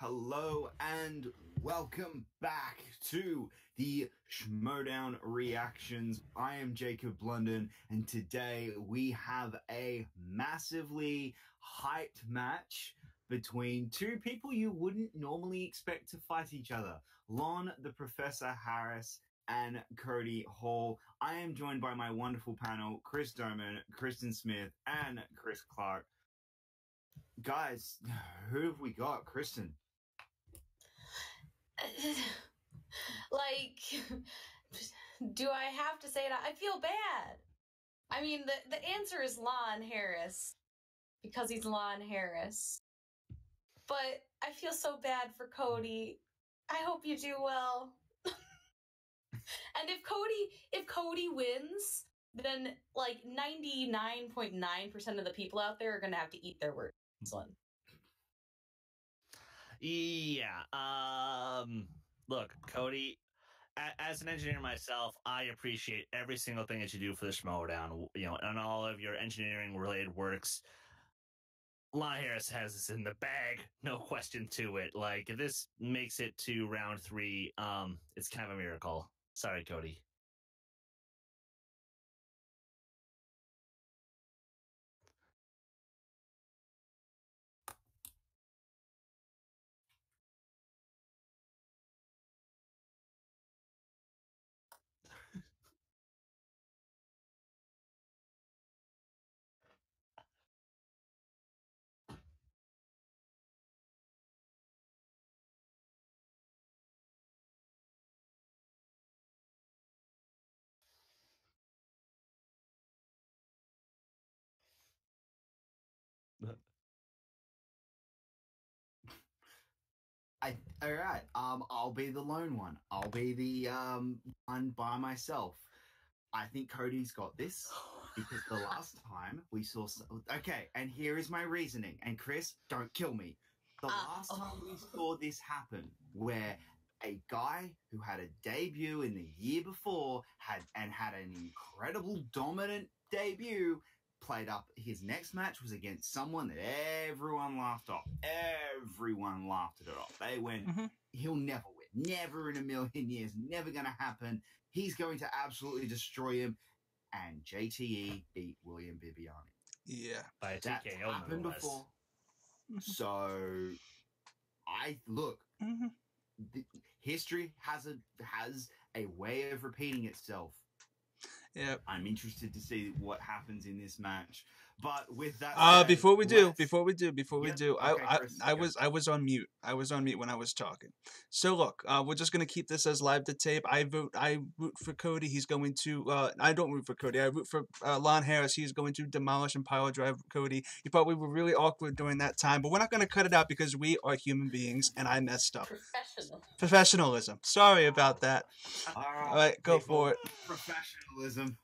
Hello and welcome back to the Schmoedown reactions. I am Jacob London, and today we have a massively hyped match between two people you wouldn't normally expect to fight each other. Lon the Professor Harris and Cody Hall. I am joined by my wonderful panel, Chris Doman, Kristen Smith, and Chris Clark. Guys, who have we got? Kristen. Do I have to say it? I feel bad. I mean, the answer is Lon Harris, because he's Lon Harris. But I feel so bad for Cody. I hope you do well. And if Cody wins, then like 99.9% of the people out there are gonna have to eat their words. Yeah. Look, Cody, as an engineer myself, I appreciate every single thing that you do for the Schmoedown, and all of your engineering-related works. Lon Harris has this in the bag, no question to it. Like, if this makes it to round 3, it's kind of a miracle. Sorry, Cody. All right. I'll be the lone one. I'll be the one by myself. I think Cody's got this because the last time we saw. Okay, and here is my reasoning. And Chris, don't kill me. The last time we saw this happen, where a guy who had a debut in the year before had an incredible dominant debut. Played up his next match was against someone that everyone laughed off. Everyone laughed it off. They went, he'll never win. Never in a million years. Never going to happen. He's going to absolutely destroy him. And JTE beat William Bibiani. Yeah. By a that TKO happened before. So, history has a way of repeating itself. Yeah, I'm interested to see what happens in this match. But with that said, before we do, Chris, I was on mute. I was on mute when I was talking. So look, we're just gonna keep this as live to tape. I root for Cody. He's going to. I don't root for Cody. I root for Lon Harris. He's going to demolish and pile drive Cody. You probably were really awkward during that time, but we're not gonna cut it out because we are human beings, and I messed up. Professionalism. Sorry about that. All right, go for it. Professionalism.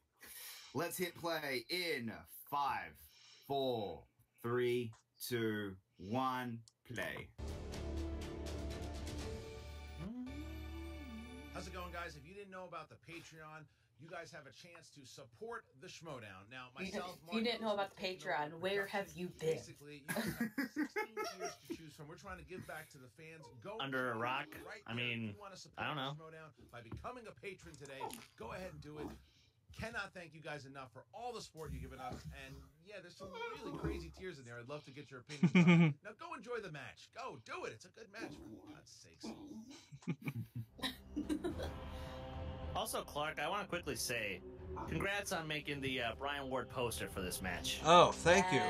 Let's hit play in 5, 4, 3, 2, 1, play. How's it going, guys? If you didn't know about the Patreon, you guys have a chance to support the Schmoedown. Now, myself, you didn't know about the Patreon. Where have you been? Basically, you have 16 tiers to choose from. We're trying to give back to the fans. Go under a rock. Right, I mean, I don't know. Schmoedown by becoming a patron today. Go ahead and do it. Cannot thank you guys enough for all the support you've given us. And yeah, there's some really crazy tiers in there. I'd love to get your opinions on it. Now go enjoy the match. Go do it. It's a good match, for God's sakes. Also, Clark, I want to quickly say, congrats on making the Brian Ward poster for this match. Oh, thank you.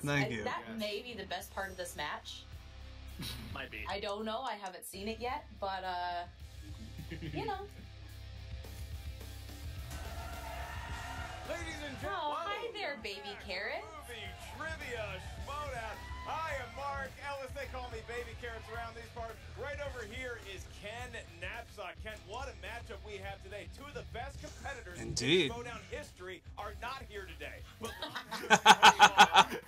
Thank you. That may be the best part of this match. Might be. I don't know. I haven't seen it yet, but you know. Ladies and gentlemen, hi there, baby carrot. Movie Trivia Schmoedown. I am Mark Ellis. They call me Baby Carrots around these parts. Right over here is Ken Knapsack. Ken, what a matchup we have today. Two of the best competitors Indeed. in Schmoedown history are not here today. But I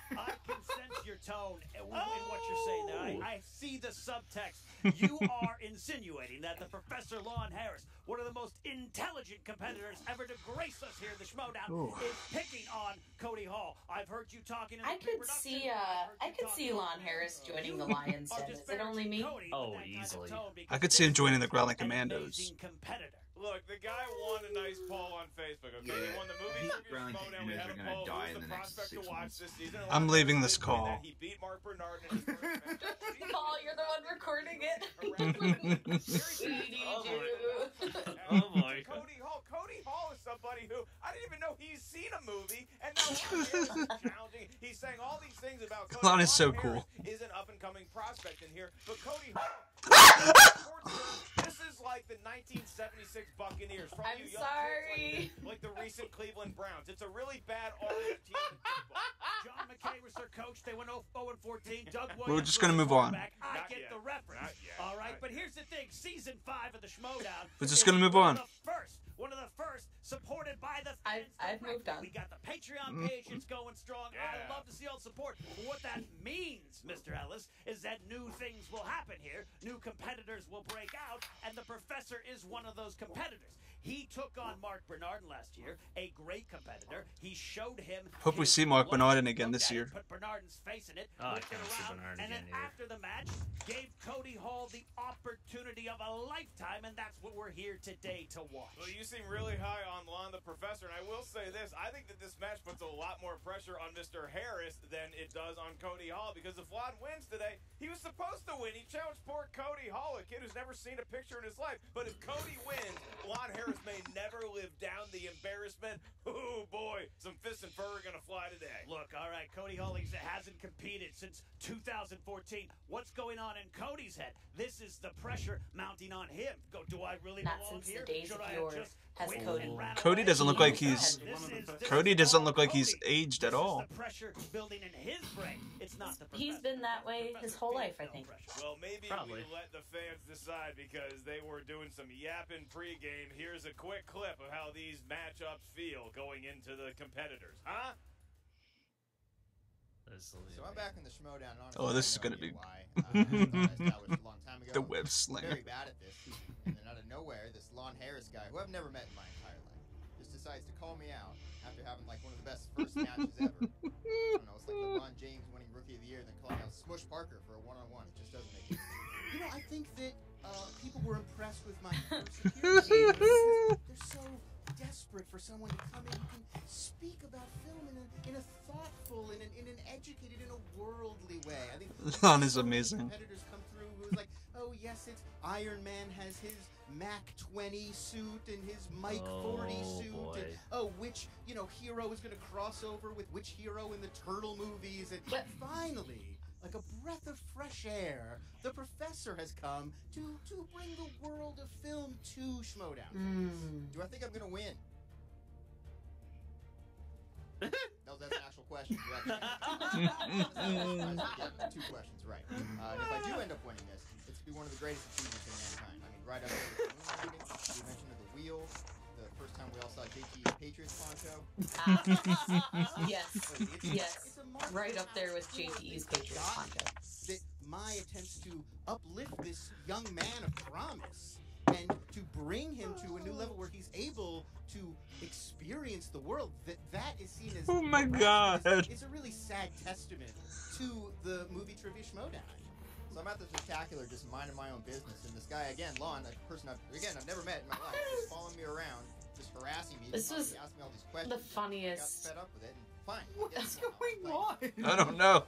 can sense your tone in what you're saying there. I I see the subtext. You are insinuating that the Professor Lon Harris, one of the most intelligent competitors ever to grace us here in the Schmoedown, is picking on Cody Hall. I've heard you talking in the I could see Lon Harris joining the Lions. Is it only me? Oh, easily. I could see him joining the Growling Commandos. Look, the guy won a nice poll on Facebook, okay? He won the movie trivia Schmoedown. We had a poll. Who's the prospect to watch this season? I'm leaving this call. He beat Mark Bernard in his first match. Paul, you're the one recording it. Oh my God. Cody Hall is somebody who I didn't even know he's seen a movie, and now Lon Harris is challenging. He's saying all these things about Cody. Lon is so Harris cool. Is an up-and-coming prospect in here, but Cody Hall. This is like the 1976 Buccaneers. From I'm you young sorry. kids like the recent Cleveland Browns. It's a really bad orange team in football. John McKay was their coach. They went 0-14. Doug Williams We're just gonna was move on. quarterback. I Not get yet. the reference. Not yet. All right, Not but yet. here's the thing. Season 5 of the Schmoedown. We're just is gonna move on. One of the first, supported by the fans. I've moved on. We got the Patreon page. It's going strong. Yeah. I love to see all the support. What that means, Mr. Ellis, is that new things will happen here. New competitors will break out, and the Professor is one of those competitors. He took on Mark Bernardin last year, a great competitor. He showed him. Hope we his see Mark look, Bernardin again looked this at it, year. Put Bernardin's face in it. Oh, I looked it can't see around, Bernardin and then again either. after the match, gave Cody Hall the opportunity of a lifetime, and that's what we're here today to watch. Well, you seem really high on Lon the Professor, and I will say this. I think that this match puts a lot more pressure on Mr. Harris than it does on Cody Hall, because if Lon wins today, he was supposed to win. He challenged poor Cody Hall, a kid who's never seen a picture in his life. But if Cody wins, Lon Harris may never live down the embarrassment. Oh, boy, some fists and fur are going to fly today. Look, all right, Cody Hall hasn't competed since 2014. What's going on in Cody's head? This is the pressure mounting on him. Do I really Not belong since here? the days Should of I yore just has quit Cody. and ran Cody away? doesn't look like he's- This Cody is doesn't all look like he's Cody. aged at This is all. the pressure building in his brain. It's not the He's Professor. been that way The his Professor whole feels life, I no think. pressure. Well, maybe Probably. we let the fans decide because they were doing some yapping pregame. Here's a quick clip of how these matchups feel going into the competitors. Huh? So I'm back in the Schmoedown. Honestly, Oh, this is I gonna have be- no idea why. I established a long time ago. The web I'm slinger. very bad at this, and then out of nowhere, this Lon Harris guy, who I've never met in my entire life, just decides to call me out after having like one of the best first matches ever. I don't know, it's like LeBron James winning Rookie of the Year, and then calling out Smush Parker for a one-on-one. It just doesn't make sense. You know, I think that people were impressed with my security. They're so desperate for someone to come in who can speak about film in a thoughtful, in an educated, in a worldly way. I think Lon is so many amazing. competitors come through who's like, oh yes, it's Iron Man has his Mac 20 suit and his Mike 40 Oh, suit, boy. and which hero is going to cross over with which hero in the Turtle movies, and But- finally, like a breath of fresh air, the Professor has come to bring the world of film to Schmoedown. Do I think I'm going to win? That was an actual question. You actually get two questions right. And if I do end up winning this, it's to be one of the greatest achievements in mankind. I mean, right up there with the moon landing, the invention of the wheel, the first time we all saw JT's Patriots poncho. Yes. Yes. It's a mark Right of up there with how cool JTE's it's Patriots gotten poncho. That my attempts to uplift this young man of promise and to bring him to a new level where he's able to experience the world, that is seen as Oh my God. it's a really sad testament to the movie Trivia Schmoedown. So I'm at the spectacular just minding my own business, and this guy again, Lon, a person I've never met in my life, just following me around, just harassing me, This was asking me all these questions. the I got funniest. fed up with it, and fine. What's I'll going play. on? I don't know.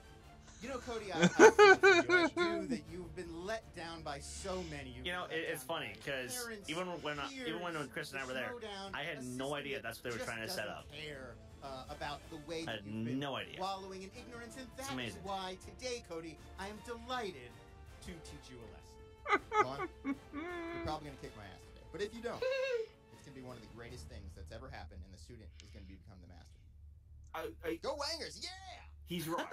You know, Cody, I feel for you. I do that you've been let down by so many. You've You know, been let it's down funny by because parents, even when peers, Chris and I the were there, Schmoedown, I had a no system idea that that's what they were just trying to set doesn't up. Care about the way I that had you've been no idea. wallowing in ignorance, and that is amazing. why today, Cody, I am delighted to teach you a lesson. Lon, you're probably gonna kick my ass today, but if you don't, it's gonna be one of the greatest things that's ever happened, and the student is gonna become the master. Go Wangers! Yeah! He's right.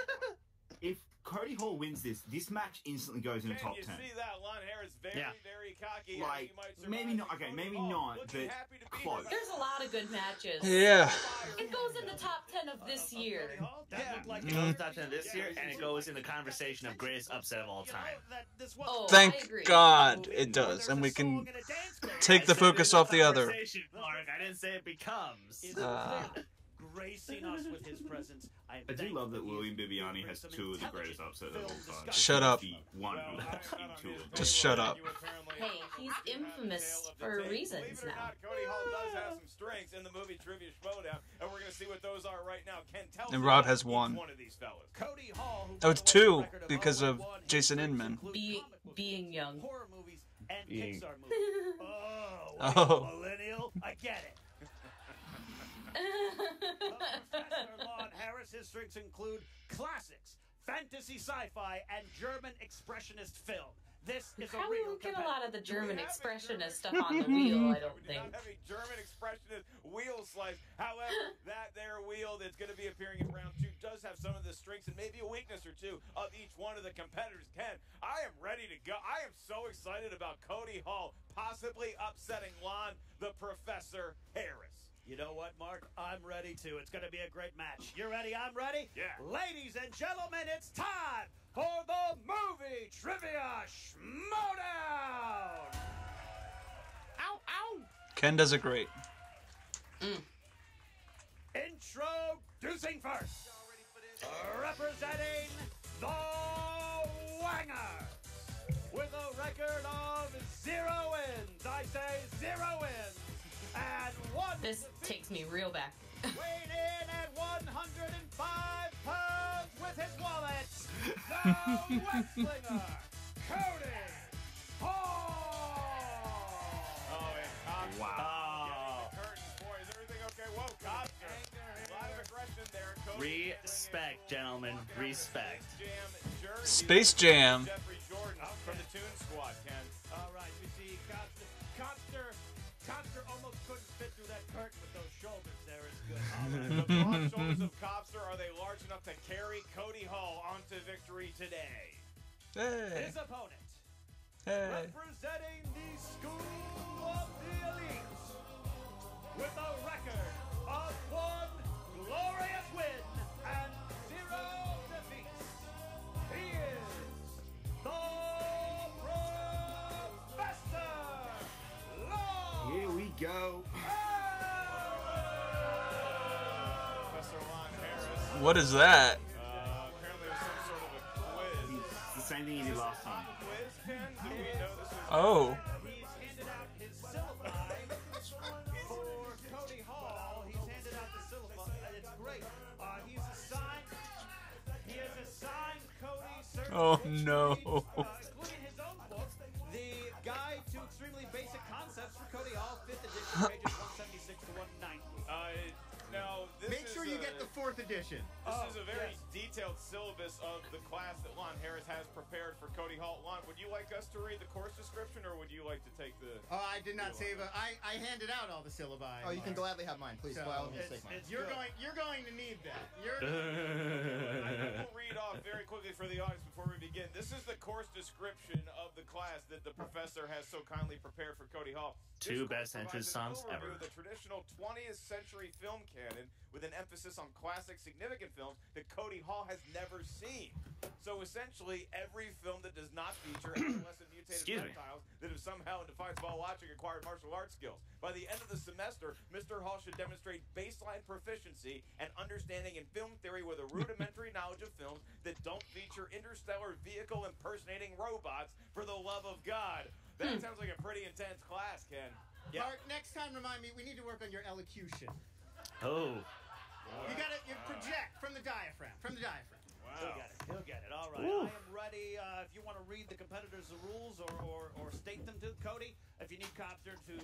if Cody Hall wins this match instantly goes in the Can top you 10. see that? Lon Harris very, Yeah. very cocky. Like, He might maybe survive not. the Okay, Cody maybe Hall. not, Looking but happy to be close. here. There's a lot of good matches. Yeah. It goes in the top 10 of this year. It goes top 10 this year, and it goes in the conversation of greatest upset of all time. Oh, I Thank agree. God it does, and we can take the focus off the other. Mark, I didn't say it becomes. Gracing us with his presence. I do love that William Bibiani has two of the greatest upsets of all time. Shut up. The one who has two of them. Just shut up. Hey, he's infamous for reasons Believe it or now. not, Cody Hall does have some strengths in the movie Trivia Schmoedown, and we're going to see what those are right now. Ken, tell And us Rob about has each one. one of these fellas. Cody Hall, who Oh, by the way, two, has a record because of 0-1. His Jason strengths Inman. include Be- comic books, being young. horror movies, and Being- Pixar movies. Oh, Oh. millennial, I get it. Professor Lon Harris, his strengths include classics, fantasy sci-fi, and German expressionist film. This is a Probably real won't get a competitor. lot of the German expressionist stuff on the wheel, I don't We do think. not have a German expressionist wheel slice. However, that there wheel that's going to be appearing in round 2 does have some of the strengths and maybe a weakness or two of each one of the competitors. Ken, I am ready to go. I am so excited about Cody Hall possibly upsetting Lon the Professor Harris. You know what, Mark? I'm ready too. It's going to be a great match. You ready? I'm ready? Yeah. Ladies and gentlemen, it's time for the movie Trivia Schmoedown! Ow, ow! Ken does it great. Introducing first, representing the Wanger, with a record of 0 wins. I say 0 wins. And 1 This takes me real back. weighed in at 105 pounds with his wallet, the Wrestlinger, Cody Hall! Oh, and Cox. Wow. Curtain, boy, is everything okay? Whoa, Cox. A lot of aggression there. Cody Respect, gentlemen. Respect. Space Jam jersey. Space Jam. Jeffrey Jordan from the Toon Squad, Ken. All right, we see Copster almost couldn't fit through that curtain with those shoulders there. It's good. The broad shoulders of Copster, are they large enough to carry Cody Hall onto victory today? Hey. His opponent, Hey. representing the School of the Elite, with a record of 1 glorious win and 0 defeats. He is the Professor Lon Here we go. Professor Lon Harris. What is that? Apparently there's some sort of a quiz. It's the same thing he did last time. Quiz, Ken? Do we know this is... Oh. He's handed out his syllabi for Cody Hall. He's handed out the syllabi. It's great. He has assigned Cody certain Oh, dictionary, no. Including his own book, The Guide to Extremely Basic Concepts for Cody Hall, 5th edition, pages 176 to 190. Now, this Make is sure you get the 4th edition. This is a very detailed syllabus of the class that Lon Harris has prepared for Cody Hall. Lon, would you like us to read the course description, or would you like to take the... Oh, I did not save I handed out all the syllabi. Oh, you can gladly have mine, please. So, By all means, take mine. You're going to need that. I will read off very quickly for the audience before we begin. This is the course description of the class that the professor has so kindly prepared for Cody Hall. This Two course best entrance provides songs an overview ever. of the traditional 20th century film canon with an emphasis on classic significant films that Cody Hall has never seen. So essentially, every film that does not feature adolescent mutated reptiles that have somehow, in defiance of all logic, acquired martial arts skills. By the end of the semester, Mr. Hall should demonstrate baseline proficiency and understanding in film theory with a rudimentary knowledge of films that don't feature interstellar vehicle impersonating robots for the love of God. That sounds like a pretty intense class, Ken. Mark, next time remind me, we need to work on your elocution. Oh. You gotta project from the diaphragm. Wow. He'll get it. All right. I am ready. If you want to read the competitors' rules or state them to Cody, if you need Copster to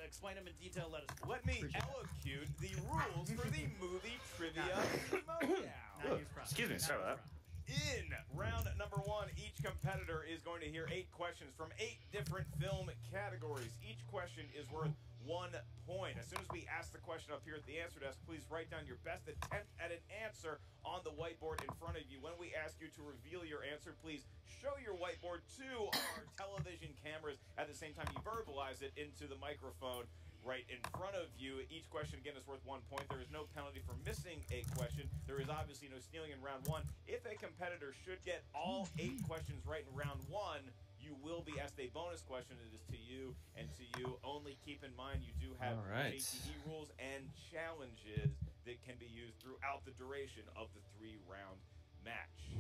explain them in detail, let us know. Let me elocute the rules for the movie Trivia Schmoedown. Excuse me, sorry about that. In round number 1, each competitor is going to hear 8 questions from 8 different film categories. Each question is worth 1 point. As soon as we ask the question up here at the answer desk, please write down your best attempt at an answer on the whiteboard in front of you. When we ask you to reveal your answer, please show your whiteboard to our television cameras. At the same time, you verbalize it into the microphone right in front of you. Each question, again, is worth 1 point. There is no penalty for missing a question. There is obviously no stealing in round 1. If a competitor should get all 8 questions right in round 1, you will be asked a bonus question. It is to you and to you only. Keep in mind you do have JTE rules and challenges that can be used throughout the duration of the 3-round match.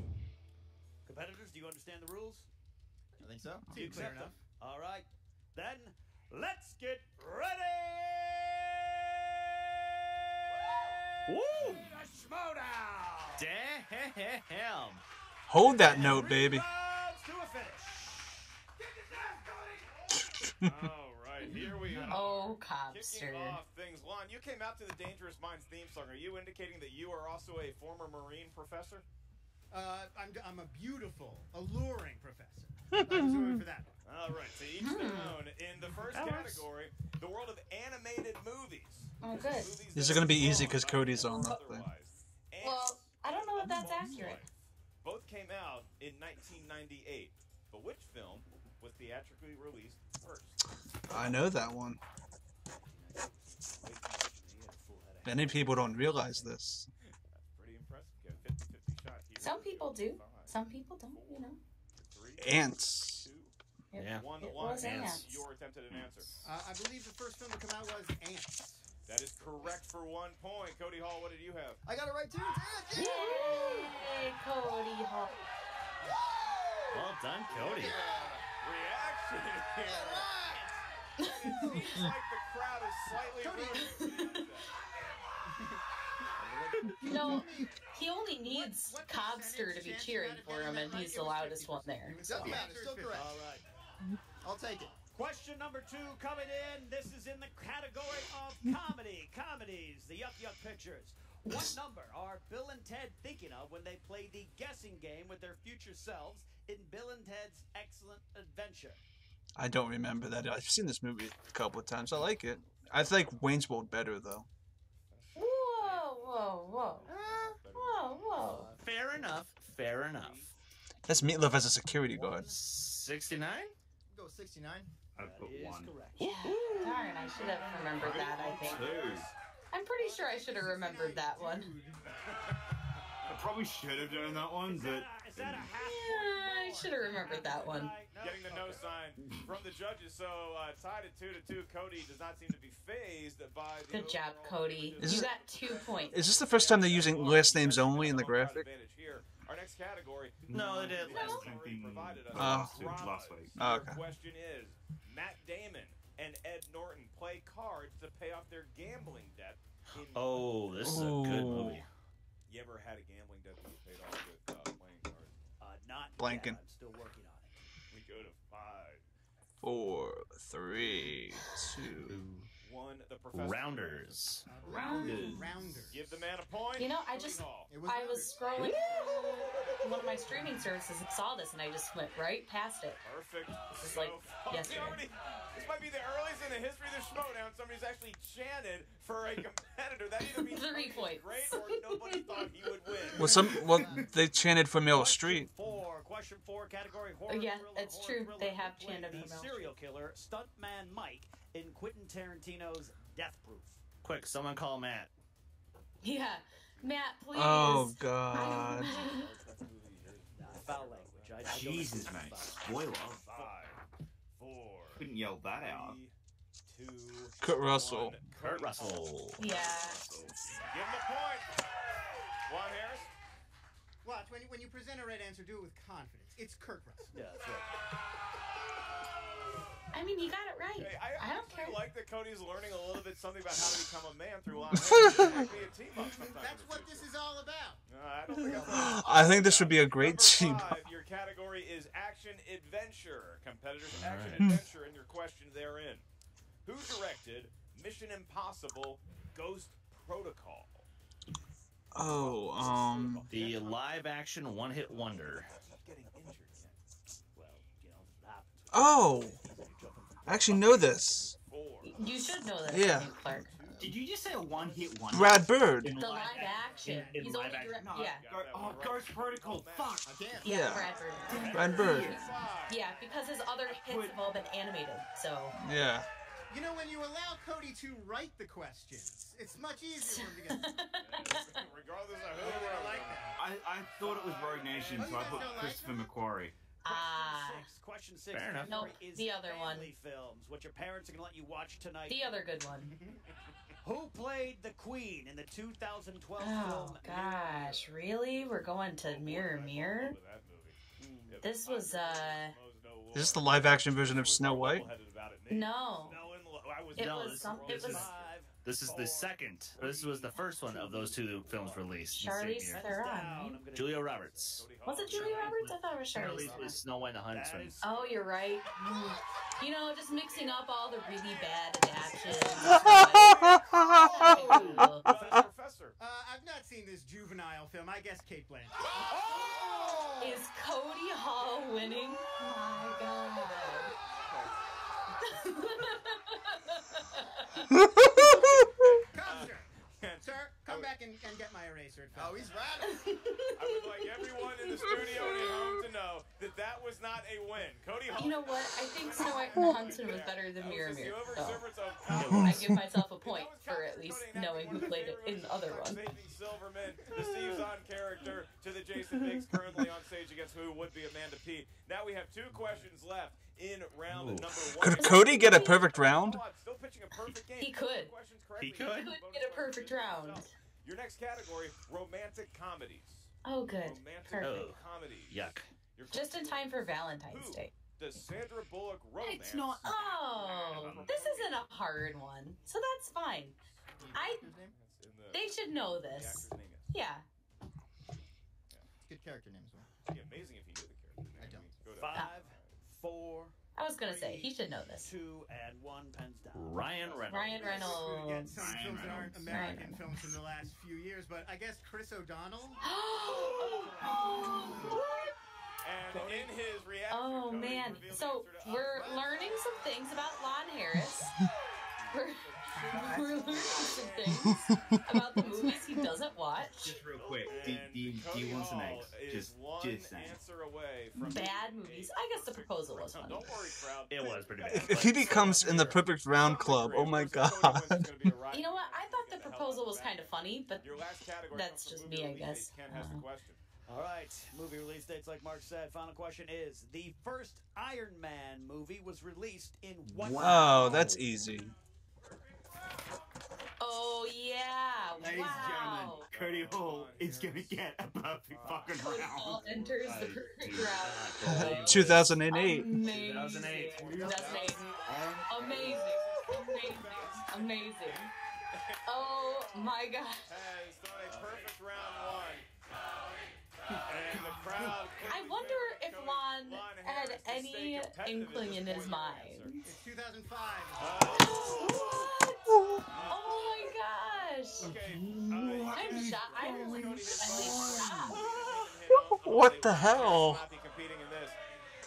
Competitors, do you understand the rules? I think so. Do you accept them? All right. Then let's get ready! Woo! The Schmoedown! Damn! Hold that note, baby. Rounds to a finish. All right, here we are. Oh, Cobster. Kicking off things. Lon, you came out to the Dangerous Minds theme song. Are you indicating that you are also a former Marine professor? I'm a beautiful, alluring professor. I was waiting for that one. All right, to each their own. In the first category, the world of animated movies. Oh, good. These are gonna be easy because Cody's on that thing. Well, I don't know if that's accurate. Both came out in 1998, but which film was theatrically released first? I know that one. Many people don't realize this. Pretty impressive. Get a 50-50 shot here. Some people do. Some people don't, you know. Ants. Yeah. It was ants. Your attempt at an answer. I believe the first film to come out was Ants. That is correct for 1 point. Cody Hall, what did you have? I got it right too. It's Ants. Yay, Cody Hall. Well done, Cody. Reaction here. It seems like the crowd is slightly rooting. No, he only needs Cobster to be cheering for him, and he's the loudest one there. Doesn't matter. Still correct. All right. I'll take it. Question number 2 coming in. This is in the category of comedy. Comedies, the Yuck Yuck Pictures. What number are Bill and Ted thinking of when they play the guessing game with their future selves in Bill and Ted's Excellent Adventure? I don't remember that. I've seen this movie a couple of times. I like it. I like Wayne's World better though. Whoa. Fair enough. Fair enough. That's Meatloaf as a security guard. 69? Go 69. I put That is 1. correct. Darn, I should have remembered that, I think. 2. I'm pretty sure I should have remembered that one. I probably should have done that one, but Is that a half Yeah, I should have remembered that one. Getting the no sign from the judges, so tied at 2-2. Cody does not seem to be phased by the Good job, overall Cody. percentage. You got 2 points. Is this the first time they're using last names only in the graphic? Here. Our next category. No, they did has last already provided us last week. Oh, Your okay. question is, Matt Damon and Ed Norton play cards to pay off their gambling debt. In Oh, this is a good movie. You ever had a gambling debt that you paid off with playing cards? Not Blanking. yet. I'm still working on it. We go to 5, 4, 3, 2. 1. The professor. Rounders. Rounders. Give the man a point. You know, I Cody just- Hall. It was I Rounders. was scrolling one of my streaming services and saw this, and I just went right past it. Perfect. This is like yesterday. This might be the earliest in the history of the Schmoedown somebody's actually chanted for a competitor. That either means 3 Cody's points. great or nobody thought he would win. Well, they chanted for Meryl Streep. Question 4, category horror. Yeah, thriller, it's horror true. thriller. They have Who played chanted the for Meryl serial killer stuntman Mike in Quentin Tarantino's Death Proof. Quick, someone call Matt. Yeah. Matt, please. Oh God. Foul language. I don't Jesus, know mate. about it. Spoiler. 5, 4, Couldn't yell that out. 3, 2, Kurt Russell. 1. Kurt Russell. Yeah. Give him a point. Juan Harris. Watch, when you present a right answer, do it with confidence. It's Kurt Russell. Yeah, that's right. I mean, you got it right. Hey, I don't actually care. like that Cody's learning a little bit something about how to become a man through Lon Harris. It might be a team up sometime That's in the what future. this is all about. I don't think I'm I think this would be a great team. Number 5, your category is action adventure. Competitors action right. adventure in your question therein. Who directed Mission Impossible Ghost Protocol? Oh, The live action one hit wonder. Getting injured yet. Well, you know, that happens. Oh, I actually know this. 4, You should know that. Yeah. Clark. Did you just say a one-hit wonder? Brad Bird. The live action. in He's live only action. direct. No, Yeah. Ghost Protocol. Fuck. I can't. Yeah. Yeah. Brad Bird. Brad Bird. Yeah, because his other hits have all been animated. So. Yeah. You know, when you allow Cody to write the questions, it's much easier for him to get. Regardless of who I we're like that. I thought it was Rogue Nation, so I put Christopher McQuarrie. Question six. Fair enough. Nope, Is the other one. family films, what your parents are gonna let you watch tonight. The other good one. Who played the Queen in the 2012 Oh film? gosh, really? We're going to Mirror Mirror? This was Is this the live action version of Snow White? no. It No, was this- some. It this was is- This is the second. This was the first one of those two films released. in the same Charlize year. Theron. Right? Julia Roberts. Was it Julia Roberts? I thought it was Charlize Charlize Theron. was Snow White and the Huntsman. Oh, you're right. You know, just mixing up all the really bad adaptions. Professor. I've not seen this juvenile film. I guess Kate Blanchett. Is Cody Hall winning? My God. Coaster! Sir, come back and get my eraser. Oh, he's radical. I would like everyone in the studio and at home to know that that was not a win. Cody Hall. You know what? I think Snow White and the Huntsman was better than Mirror That was Mirror. just the So overexuberance of I give myself a point for at least knowing who played it in the other one. Silverman, the Steve Zahn character, to the Jason Biggs currently on stage against who would be Amanda Pete. Now we have 2 questions left in round number 1. Could Cody get a perfect round? Still pitching a perfect game. He could. Questions correctly. He could. He could get a perfect round. Your next category, romantic comedies. Oh, good. Romantic Perfect. comedies. Yuck. Your Just in time for Valentine's Who Day. does Sandra Bullock romance? It's not. Oh, this isn't a hard one, so that's fine. They should know The this. actor's name is. Yeah. Good character name as well. It'd be amazing if you knew the character name. I don't. Go to 5, 4, I was gonna say he should know this. 2, and 1. Pens down. Ryan Reynolds. Ryan Again, Reynolds. some Ryan films that aren't Reynolds. American Ryan films from the last few years, but I guess Chris O'Donnell. And in his reaction, Oh Cody man. revealed the So answer to we're Up learning some things about Lon Harris. We're learning some things about the movies he doesn't watch. Just real quick. Do And you Cody want some Hall eggs? is Just one saying. answer away from Bad movies. I guess The Proposal was Don't funny. worry, crowd. It was pretty bad. If he becomes in the perfect round club, oh my god. You know what? I thought The Proposal was kind of funny, but Your last category that's comes from just movie me, I release guess. date. Ken has the question. All right, movie release dates like Mark said. Final question is, the first Iron Man movie was released in what Oh, that's easy. oh yeah, Ladies and gentlemen, wow. Cody Hall is gonna get a perfect fucking Cody Hall round. enters the perfect round. 2008. Amazing. 2008. 2008. Amazing. Amazing. Amazing. Oh my god. Has done a perfect round 1. And the crowd. I wonder if Lon had Harris to any stay competitive inkling in at this his point mind. answer. It's 2005. What? Oh my gosh. Okay. I'm shocked. I'm Cody really hit shocked. What the hell? Not be competing in this.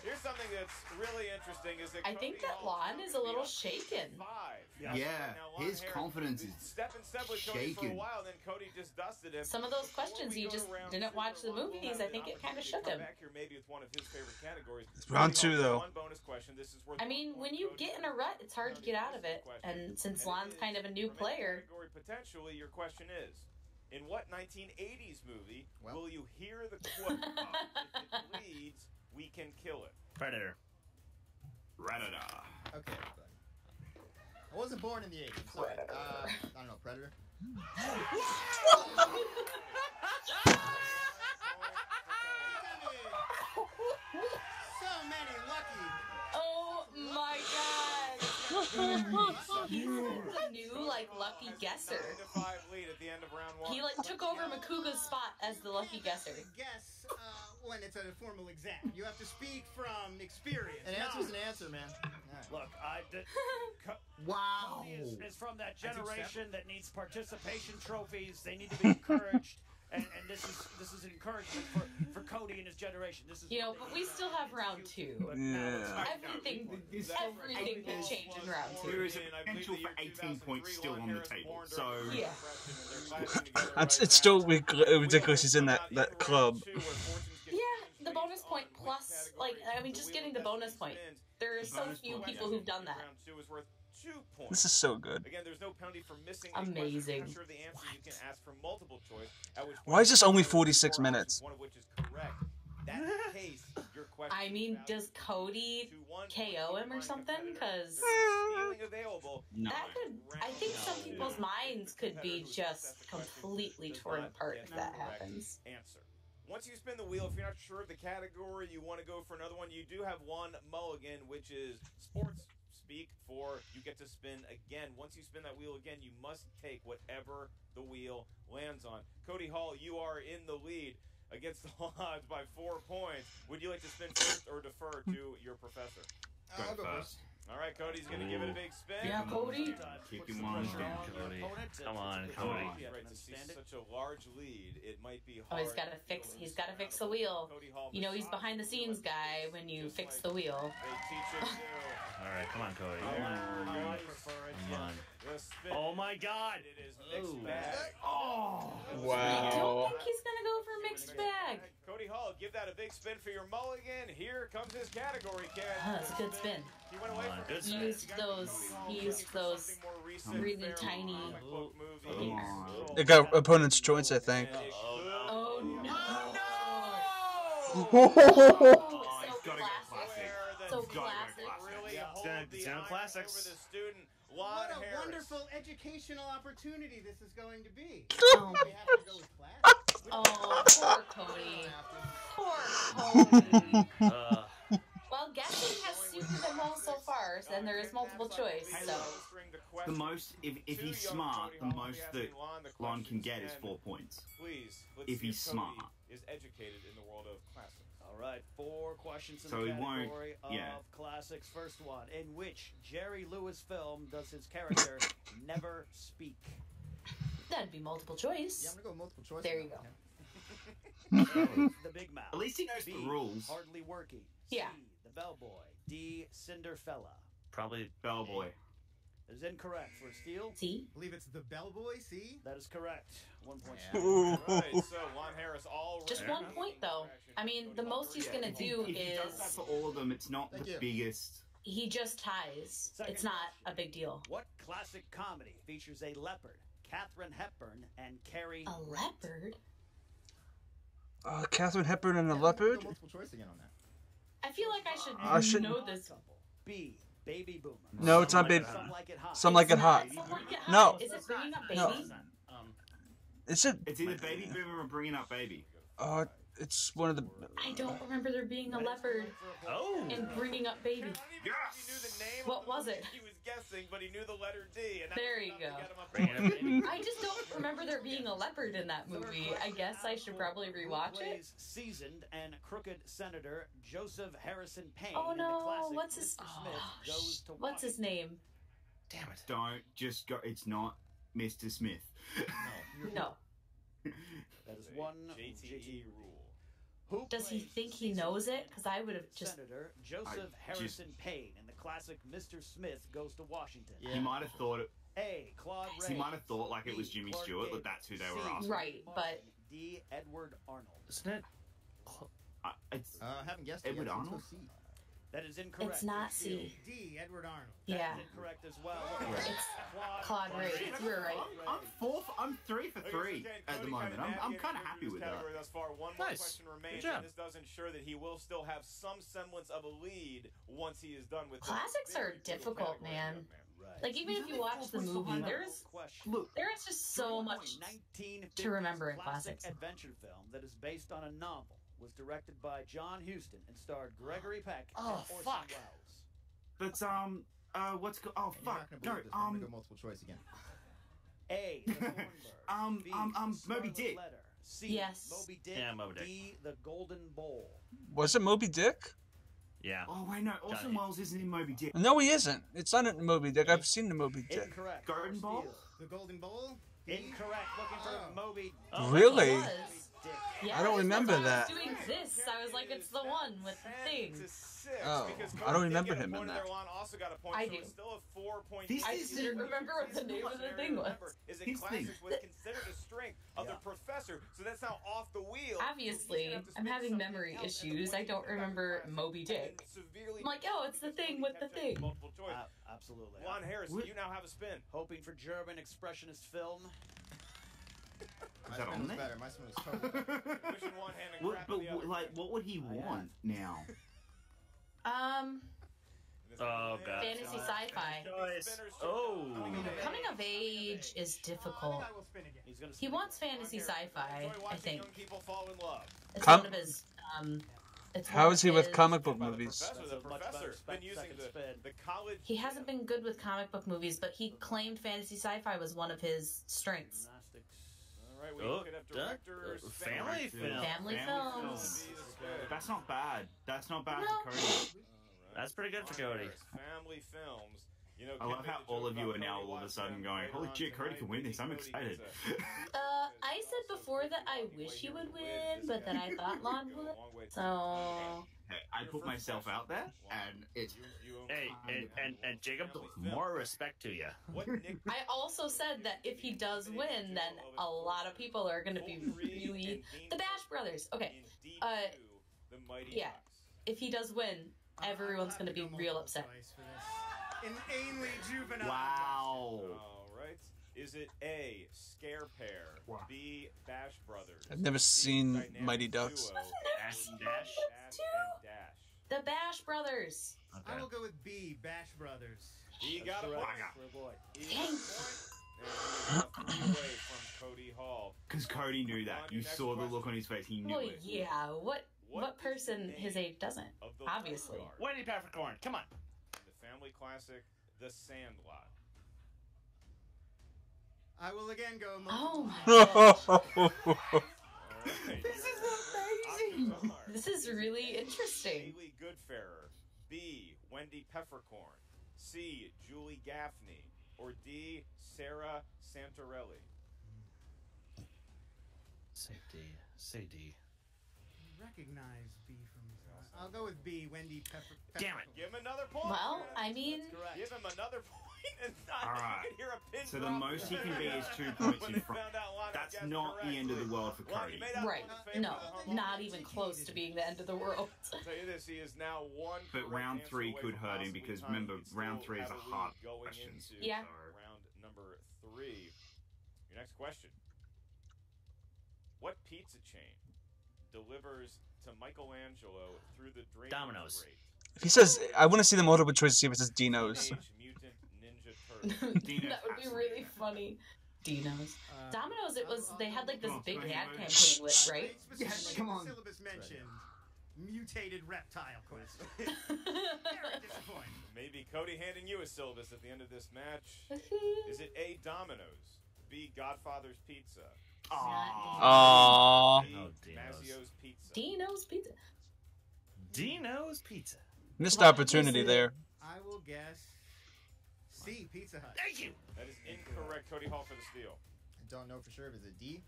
Here's something that's really interesting is that I think Cody that Hall Lon is a little shaken. 5. Yeah, Now, Lon his Harris confidence is step and step with Cody for a shaken. while, then Cody just dusted him. Some of those questions Before we you go just to round didn't 2, watch the where we'll movies. have I think an it kind of opportunity shook to come him. back here maybe with one of his favorite categories. Round Cody 2 Hall, though. One bonus question. This is worth I mean, when you get in a rut, it's hard to get out of it. And since Lon's kind of a new player, category, potentially, your question is, in what 1980s movie Well. will you hear the quote, if it bleeds, we can kill it? Predator. Radada. Okay, everybody. I wasn't born in the 80s. So, I don't know, Predator? So many lucky. oh my god, he's the new like lucky guesser. 9-5 lead at the end of round 1. He like took over Makuga's spot as the lucky guesser. Guess when it's a formal exam. You have to speak from experience. An answer's an answer, man. Look, I did. Wow. Cody is from that generation that needs participation trophies. They need to be encouraged. And this is an encouragement for Cody and his generation. This is But we still have round 2. Yeah. Everything can change in round 2. There is a potential for 18 points still on the table. So Yeah. It's still ridiculous he's in that club. Yeah, the bonus point plus, just getting the bonus point. There are so few people who've done that. 2 is worth 2 points. This is so good. Again, there's no penalty for missing Amazing. a question. I'm sure the answer you can ask for multiple choice. At which Why is this only 46 4 minutes? options, one of which is correct. That's the case. Your question Does Cody KO him or something? Because stealing available. No. that could, I think some people's minds could be just completely torn apart if that happens. Answer. Once you spin the wheel, if you're not sure of the category, you want to go for another one, you do have one mulligan, which is sports speak for you get to spin again. Once you spin that wheel again, you must take whatever the wheel lands on. Cody Hall, you are in the lead against the odds by 4 points. Would you like to spin first or defer to your professor? I'll go first. All right, Cody's going to give it a big spin. Yeah, Cody. Keep him on, Cody. Come on, Cody. Right, to see such a large lead, it might be hard. Oh, he's got to fix the wheel. He's behind the scenes guy when you fix the wheel. They teach it to. All right, come on, Cody. Come on. Oh my God! It is mixed bag. I don't Wow. think he's gonna go for a mixed bag. Cody Hall, give that a big spin for your mulligan. Here comes his category, Ken. That's a good spin. He went away from Good his He spin. used those really tiny Come on. It got opponent's choice, I think. Oh no! Oh, So it's gotta go classic. classic. So Gotta go classic. classic. It's gonna classics. Over the student, What Lon a Harris. wonderful educational opportunity this is going to be. Oh, We have to go with class. poor Cody. Poor Cody. Well, guessing has suited him well so far, and there is multiple choice. So The most, if he's smart, the most that Lon can get is 4 points. Please, if he's smart. Is educated in the world of classics. All right, 4 questions in So the he won't- category of yeah. classics. First one, in which Jerry Lewis film does his character never speak? that'd be multiple Yeah, choice. I'm gonna go multiple choice. There on you that go. one, A, the Big Mouth. At least he knows B, the rules. Hardly Working. Yeah. C, the Bellboy. D, Cinderfella. Probably Bellboy. That is incorrect for a steal. See? I believe it's the bellboy, see? That is correct. 1 point. Yeah. Right, so Lon Harris all Just 1 point though. I mean, the most he's gonna do If he does that is for all of them, it's not Thank the you. biggest. he just ties. It's not a big deal. What classic comedy features a leopard, Katharine Hepburn, and Cary A Grant? leopard? Katharine Hepburn and a Yeah, leopard? Go multiple choice again on that. I feel like I I should- should know this. B, Baby Boomer. No, it's not Baby. Some Like It Hot. Some Like It Hot. Some Like It Hot. No. Is it bringing up No. baby? Is it? It's either Baby Boomer or Bringing Up Baby. It's one of the. I don't remember there being a leopard Oh. in Bringing Up Baby. He knew the name What of the was movie it? He was guessing, but he knew the letter D. And that There was you enough to go. get him up Bring to it up, one. baby. I just don't remember there being a leopard in that movie. I guess I should probably rewatch Who it. plays seasoned and crooked Senator Joseph Harrison Payne Oh in the no, classic what's his Mr. Smith Goes to what's his Washington? name? Damn it. Don't just go. It's not Mr. Smith. No. That is one JTE rule. Who Does he plays think he seasoned knows it? and Because I would have just Senator Joseph Harrison Payne in the classic Mr. Smith Goes to Washington? Yeah. He might have thought it. A. Claude He Rains. might have thought like it was B. Jimmy Clark Stewart, Gable. but that's who they were C. asking. Right, but D. Edward Arnold. Isn't it? It's Haven't guessed Edward it yet. Arnold? So let's go C. That is incorrect. it's not C. D, Edward Arnold. That Yeah. is incorrect as well. It's Claude Rains. You were right. I'm 3 for 3 at the moment. I'm kind of happy with that. Thus far. One more Nice. question remains, Good job. and this does ensure that he will still have some semblance of a lead once he is done with this Classics very are brutal difficult, category, man. young Right. Like even if you watch the movie, there's Question. Look, there's just so much 1950s to remember in classic classics. adventure film that is based on a novel, was directed by John Huston and starred Gregory Peck Oh, and Orson fuck. Welles. that's what's go? Oh And you're fuck, not gonna no, believe this, but I'm gonna go multiple choice again. A. The Thornbird. B. Moby Scarlet Dick. Letter. C. Yes. Moby Dick. Yeah, Moby Dick. D. The Golden Bowl. Was it Moby Dick? Yeah. Oh wait, no, Orson Johnny. Welles isn't in Moby Dick. No, he isn't. It's not in Moby Dick. I've seen the Moby Dick. Incorrect. Garden For Ball? steal. The Golden Bowl? Incorrect. Looking for Moby. Really? It was. Yeah, I don't remember because that. I was doing this. I was like, it's the one with the thing. Oh, I don't remember him in that. I do. This I is didn't remember what the name of the thing was. Is it His thing. classics was considered a strength of the professor, so that's now off the wheel. Obviously, I'm having memory issues. I don't remember Moby Dick. I'm like, oh, it's the thing with the thing. Multiple choice. Absolutely. Lon Harris, What? you now have a spin. Hoping for German expressionist film. Is that on there? better. My spin was totally better. Pushing one hand and What, grabbing but the other. like, what would he want now? Oh god. Fantasy sci-fi. Oh. Coming of age is difficult. I will spin again. He's gonna He wants fantasy sci-fi, I think. Young people fall in love. It's Com- one of his, it's How one is of he with his- comic book By movies? The That's a much professor better been using second spin. the college. He hasn't been good with comic book movies, but he claimed fantasy sci-fi was one of his strengths. Gymnastics. All right, we Oh, could have that- directors, family film. Family films. That's not bad. That's not bad No. for Cody. That's pretty good for Cody. Family films. You know, I love how all of you are now all of a sudden going, holy shit, Cody can win this. I'm excited. I said before that I wish he would win, but that I thought Lon would. So Hey, I put myself out there, and it's Hey, and Jacob, more respect to you. I also said that if he does win, then a lot of people are going to be really the Bash Brothers. Okay, yeah. If he does win, everyone's going to be real upset. Inanely juvenile. wow. All right. Is it A, Scare Pair, Wow. B, Bash Brothers? I've never C, seen Dynamic Mighty Ducks. Duo, Dash and Dash. Dash and Dash. The Bash Brothers. I will go with B, Bash Brothers. He got a point. For a boy. He got a point. And he's away from Cody Hall. Because Cody knew that. You saw the look on his face. He knew Well, it. yeah. What person his age doesn't? Of the Obviously. Lifeguard. Wendy Peppercorn, come on. The family classic, The Sandlot. I will again go. Oh multiple. my gosh. All right. This is amazing. Options are This is really interesting. Haley Goodfarer, B, Wendy Peppercorn, C, Julie Gaffney, or D, Sarah Santorelli. Say D. Say D. Recognize B from. I'll go with B, Wendy Pepper. Damn it. Give him another point. Well, I mean, Give him another point. And not, All right. you can hear a pin So the drop most he can be is 2 when points in they front. found out Lon That's guessed not the end of the world for Lon, you Cody. made out right? with the favor No, of the home not run. even close to being the end of the world. I'll tell you this, he is now one. But correct round answer 3 away could from hurt him possibly because tying. remember, He'd round still 3 is have a lead hard going question. into Yeah. round number 3. Your next question. What pizza chain delivers to Michelangelo through the drainage Domino's. grate? If he says, I want to see the multiple choice to see if it says Dino's. Teenage Mutant Ninja Turtles. Dino's That would be has to really be. funny. Dino's. Domino's, it was, they had like this Come on, big Tony, ad Tony. campaign with, right? Specifically, come the on. syllabus mentioned mutated reptile quest. Very disappointing. Maybe Cody handing you a syllabus at the end of this match. Is it A, Domino's, B, Godfather's Pizza, Aww. D, Oh, Dino's. Mazzio's Pizza? Dino's Pizza. Dino's Pizza. Missed Well, opportunity obviously- there. I will guess C, Pizza Hut. Thank you. That is incorrect. Cody Hall for the steal. I don't know for sure if it's a D.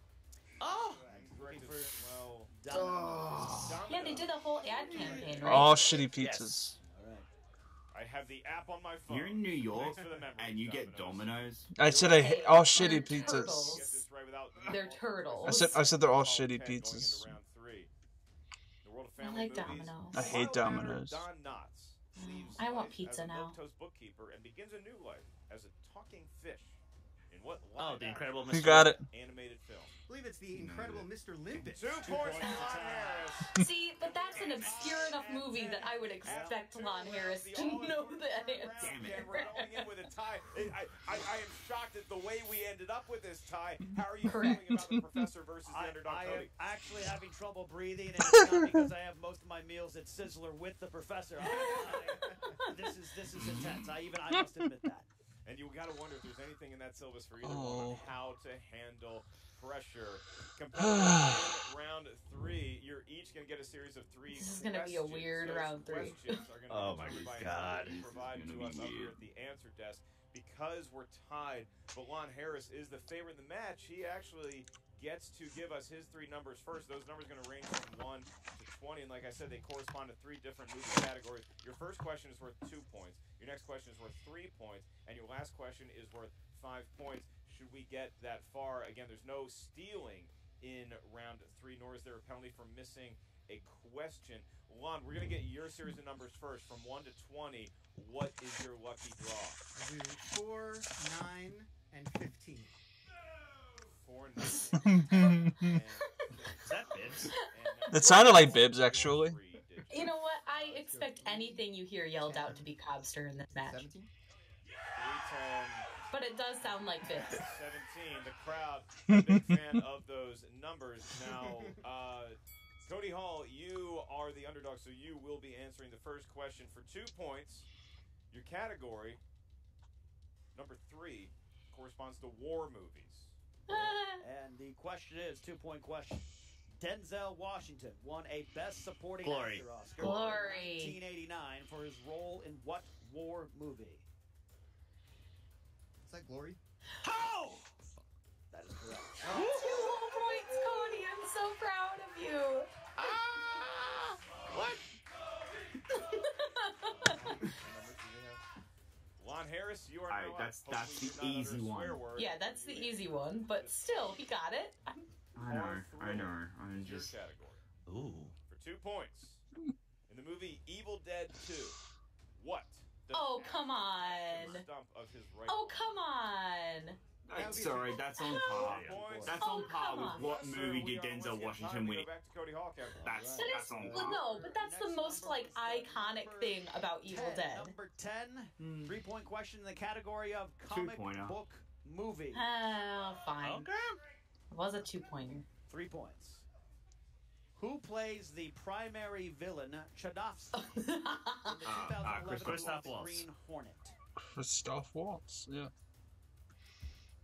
Oh. Correct as well. Yeah, they did a whole ad campaign, right? All shitty pizzas. Yes. I have the app on my phone. You're in New York, Thanks for the memories, and you get Domino's. I said I hate all They're shitty pizzas. turtles. Get this right without They're turtles. I said they're all Top shitty 10 going into pizzas. round 3. The world of I family like movies. Domino's. I hate Fellow batter Domino's. Don Knotts leaves I want life pizza as a now. milquetoast bookkeeper and begins a new life as a talking fish. In what Oh, live the Incredible You Mr. got it. animated film? I believe it's the incredible Mr. Limpet. 2 points for Lon Harris. See, but that's an obscure enough movie that I would expect Lon Harris to know that answer. Damn it. And we're going in with a tie. I am shocked at the way we ended up with this tie. How are you feeling about the professor versus the underdog I am Cody? actually having trouble breathing, and it's not because I have most of my meals at Sizzler with the professor. This is intense. I must admit that. And you got to wonder if there's anything in that syllabus for either one on how to handle pressure. Round 3, you're each going to get a series of 3 This is gonna be a questions. weird Those round 3. questions are gonna be Oh my determined by God. answers you provide It's to gonna us be up here weird. at the answer desk. because we're tied, but Lon Harris is the favorite in the match, he actually gets to give us his 3 numbers first. Those numbers are going to range from 1 to 20, and like I said, they correspond to 3 different movie categories. Your first question is worth 2 points. Your next question is worth 3 points, and your last question is worth 5 points. Should we get that far? Again, there's no stealing in round 3, nor is there a penalty for missing a question. Lon, we're going to get your series of numbers first, from 1 to 20. What is your lucky draw? 4, 9, and 15. 4, 9. Is that Bibs? That sounded like Bibs, actually. You know what? I expect anything you hear yelled out to be Cobster in this match. 17? 310. But it does sound like this. 17. The crowd, a big fan of those numbers. Now, Cody Hall, you are the underdog, so you will be answering the first question for 2 points. Your category, number 3, corresponds to war movies. And the question is, 2-point question. Denzel Washington won a Best Supporting Glory. Actor Oscar Glory. in 1989 for his role in what war movie? Is that Glory? How? That is correct. 2 whole points, Cody. I'm so proud of you. What? Lon Harris, you are Alright, now that's up. Hopefully the you do not easy utter a one. swear word. Yeah, that's the easy one, but still, he got it. I know. I'm Your just. category. Ooh. For 2 points. In the movie Evil Dead 2, what does Oh, Ash come on. the stump of his right Oh, arm? come on. Sorry, that's on par. That's on par come with on. what Yes, sir, movie we did are Denzel almost at Washington time to win go it? back to Cody Hall, Captain. That's That is, on well, par. no, but that's the most, like, iconic thing about Evil 10. Dead. Number 10, 3-point question in the category of comic Two-pointer. book movie. Oh, fine. Okay. It was a 2-pointer. 3 points. Who plays the primary villain, Chadovsky, in the 2011 Christoph movie Waltz. Green Hornet? Christoph Waltz, yeah.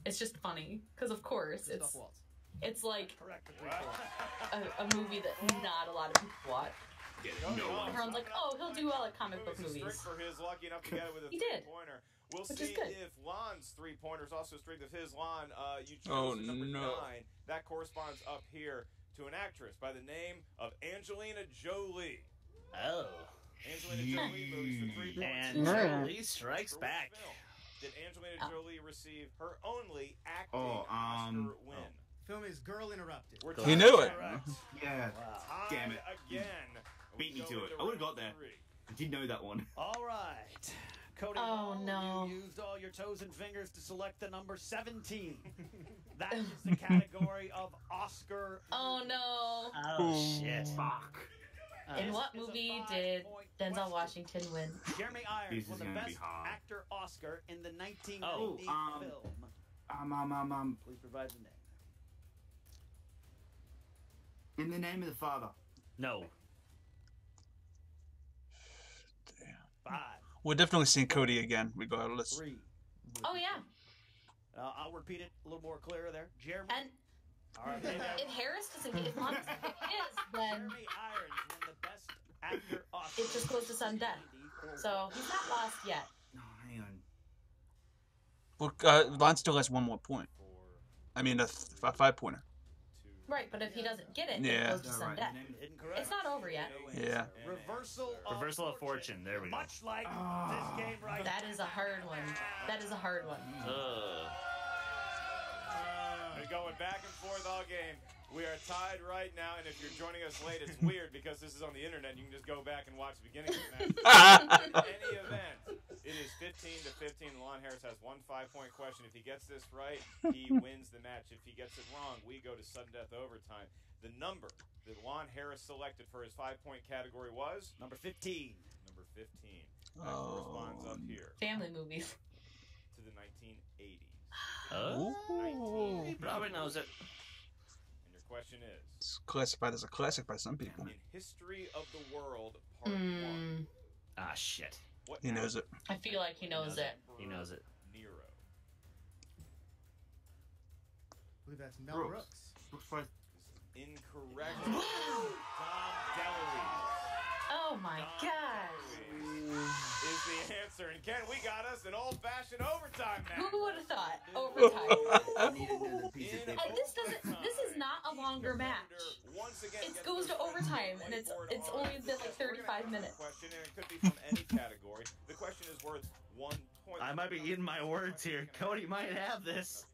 It's just funny, because of course, Christoph Waltz. it's like Correct. a movie that not a lot of people watch. Yeah, no one. Everyone's like, oh, he'll do well at comic book It's a string movies. for his, lucky enough to get it with a He did. three-pointer. We'll Which see is good. if Lon's three-pointer is also a string of his. Lon, you chose Oh, the number no. 9. That corresponds up here to an actress by the name of Angelina Jolie. Oh. Angelina Jolie movies for 3 points. And Jolie strikes For which back. film did Angelina Oh. Jolie receive her only acting Oh, Oscar win? Film is Girl Interrupted. We're He tied. knew it. Correct. Yeah. Tied Damn it. again. Beat me We to go it. into I would've got round there. 3. I did know that one. All right. Cody Oh, Hall, no. you used all your toes and fingers to select the number 17. That is the category of Oscar. Oh no. Oh, shit. Fuck. In This what is a movie did 5-point Denzel question. Washington win? Jeremy This Irons is won the gonna be Best hard. Actor Oscar in the 1990 Oh, film. Please provide the name. In the name of the Father. No. 5, We're definitely seeing Cody again, regardless. 3. Oh yeah. I'll repeat it a little more clearer there. Jeremy. And All right, maybe I- if Harris doesn't get, if Lon doesn't get his, then Jeremy Irons won the Best Actor Oscar. it just goes to sudden death. So he's not lost yet. No, hang on. Well, Lon still has one more point. 4, I mean, a 5-pointer. 2. Right, but if he doesn't get it, Yeah. it goes to sudden death. Incorrect. It's not over yet. Yeah. Reversal of Reversal of fortune. There we go. Much like this game right That is a hard one. That is a hard one. We're going back and forth all game. We are tied right now, and if you're joining us late, it's weird because this is on the internet. You can just go back and watch the beginning of the match. In any event, it is 15 to 15. Lon Harris has one 5-point question. If he gets this right, he wins the match. If he gets it wrong, we go to sudden death overtime. The number that Lon Harris selected for his 5-point category was Number 15. number 15. That corresponds up here Family movies. to the 1980s. Oh. He probably knows it. And your question is, It's classified as a classic by some people. in History of the World, Part 1, Ah, shit. what He knows it. I feel like he knows it. He knows it. Nero. I believe that's Mel Brooks. Brooks. Brooks Price. Incorrect. Dom DeLuise. Oh my gosh. Is the answer. And Ken, we got us an old old-fashioned overtime match. Who would have thought? Overtime. I need another piece of paper. And this is not a longer match. It goes to overtime, and it's only been like 35 minutes. Question, and it could be from any category. The question is worth 1 point. I might be eating my words here. Cody might have this.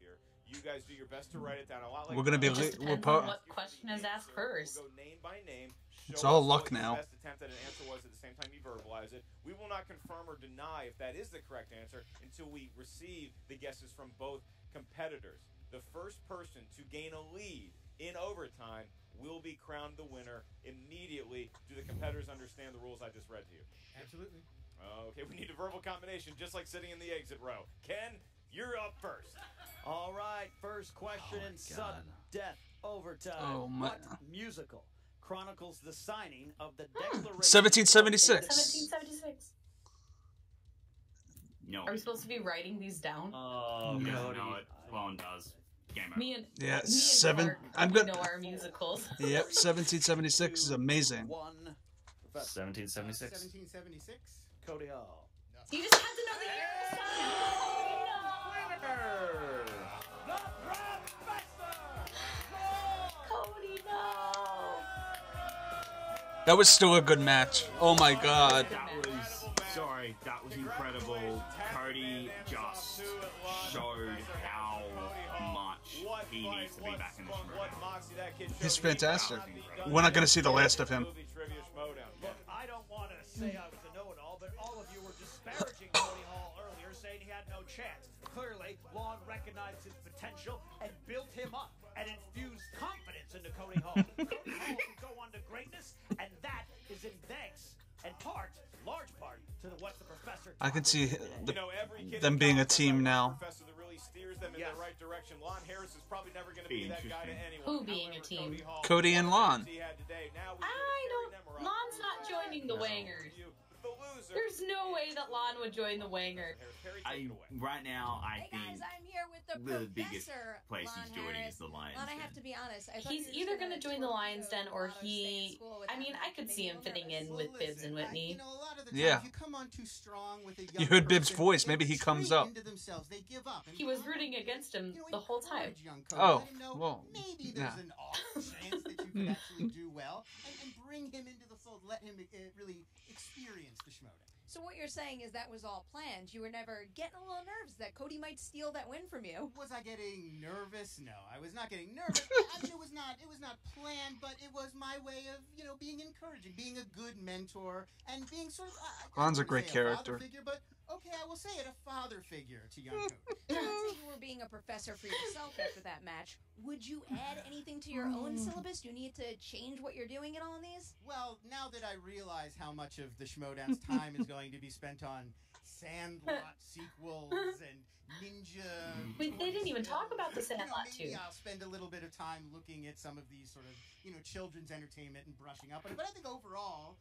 You guys do your best to write it down. A lot like We're gonna be. It just depends on what question is asked first. We'll go name by name. It's Show all us luck what your now. best attempt at an answer was at the same time you verbalize it. We will not confirm or deny if that is the correct answer until we receive the guesses from both competitors. The first person to gain a lead in overtime will be crowned the winner immediately. Do the competitors understand the rules I just read to you? Absolutely. Okay, we need a verbal combination, just like sitting in the exit row. Ken, you're up first. All right, first question in sudden death overtime. Oh, my- What musical chronicles the signing of the Declaration 1776. 1776. No. Are we supposed to be writing these down? Oh, Yeah, Cody. no, it Lon does. Game over. Me and Yeah, me and seven. Clark, I'm we good. know our musicals. Yep, 1776 is amazing. 1. Professor 1776. 1776. Cody Hall. You just have to know the year of the song. Cody, no. That was still a good match. Oh my god. That was incredible. Cody just showed how much he needs to be back in the Schmoedown. He's fantastic. We're not gonna see the last of him. Look, I don't want to say I was a know-it-all, but all of you were disparaging Cody Hall earlier, saying he had no chance. Clearly, Lon recognized his potential and built him up and infused confidence into Cody Hall. Cody Hall can go on to greatness, and that is in thanks, and large part, to what the professor. I can see Every kid them in being a college team has now. professor that really steers them in the right direction. Lon Harris is probably never going to Be be that guy to anyone. Who being a However, team? Cody Hall, Cody and Lon. he had today. Now we I don't. carry them around. Lon's not joining the Wangers. The loser. There's no way that Lon would join the Wanger. Right now, I Hey guys, think I'm here with the the biggest professor, place Lon he's joining Harris. is the Lions. Lon, I Den. have to be honest. I thought He's you were either going to join the Lions Den or he. I mean, I could see him fitting in with Bibbs and Whitney. A lot of the Yeah. times you come on too strong with a young You heard Bibbs' person, voice. they Maybe he retreat comes up. into themselves. They give up. And He was Lon, rooting against him the whole time. encourage young Cody. Oh, Let him know well, maybe yeah. there's an off chance that you could actually do well, and bring him into the fold. Let him really experience the Schmoedown. So what you're saying is that was all planned. You were never getting a little nervous that Cody might steal that win from you. Was I getting nervous? No, I was not getting nervous. I mean, it was not planned, but it was my way of, being encouraging, being a good mentor, and being sort of. I Lon's a wouldn't great say a father character. figure, but okay, I will say it, a father figure to young Cody. Let's say you were being a professor for yourself after that match. Would you add anything to your own syllabus? Do you need to change what you're doing at all in these? Well, now that I realize how much of the Schmoedown's time is going to be spent on Sandlot sequels and Ninja. Wait, they didn't even talk about the You know, Sandlot maybe 2. I'll spend a little bit of time looking at some of these sort of, children's entertainment and brushing up on it. But I think overall,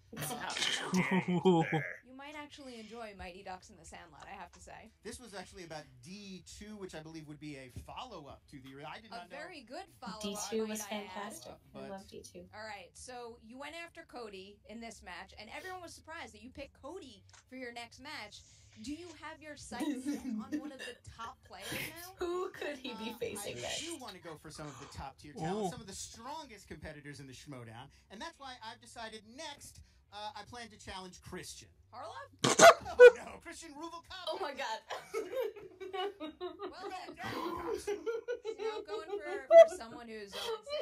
You might actually enjoy Mighty Ducks in the Sandlot, I have to say. this was actually about D2, which I believe would be a follow-up to the. I did A not know. very good follow-up. D2 was might I add. fantastic. I But- love D2. All right, so you went after Cody in this match, and everyone was surprised that you picked Cody for your next match. Do you have your sights set on one of the top players now? Who could he be facing I next? do want to go for some of the top tier talent, Ooh. some of the strongest competitors in the Schmoedown, and that's why I've decided next I plan to challenge Christian. Harlow? Oh no, Christian Ruvalcaba. Oh my god. Well then, going for someone who's 0-6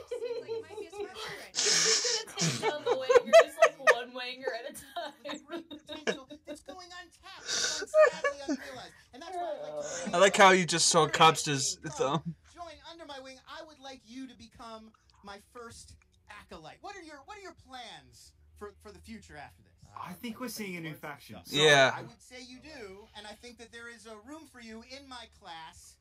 seems like it might be a smart move right now. He's gonna take down the Wangers like one Wanger at a time. Great potential that's going untapped, that's going sadly unrealized, and that's why I'd like to bring I like how you just saw Join Cobster's my team. thumb. Join under my wing. I would like you to become my first acolyte. What are your plans for the future after this? I think we're seeing a new faction. So Yeah. I would say you do, and I think that there is a room for you in my class.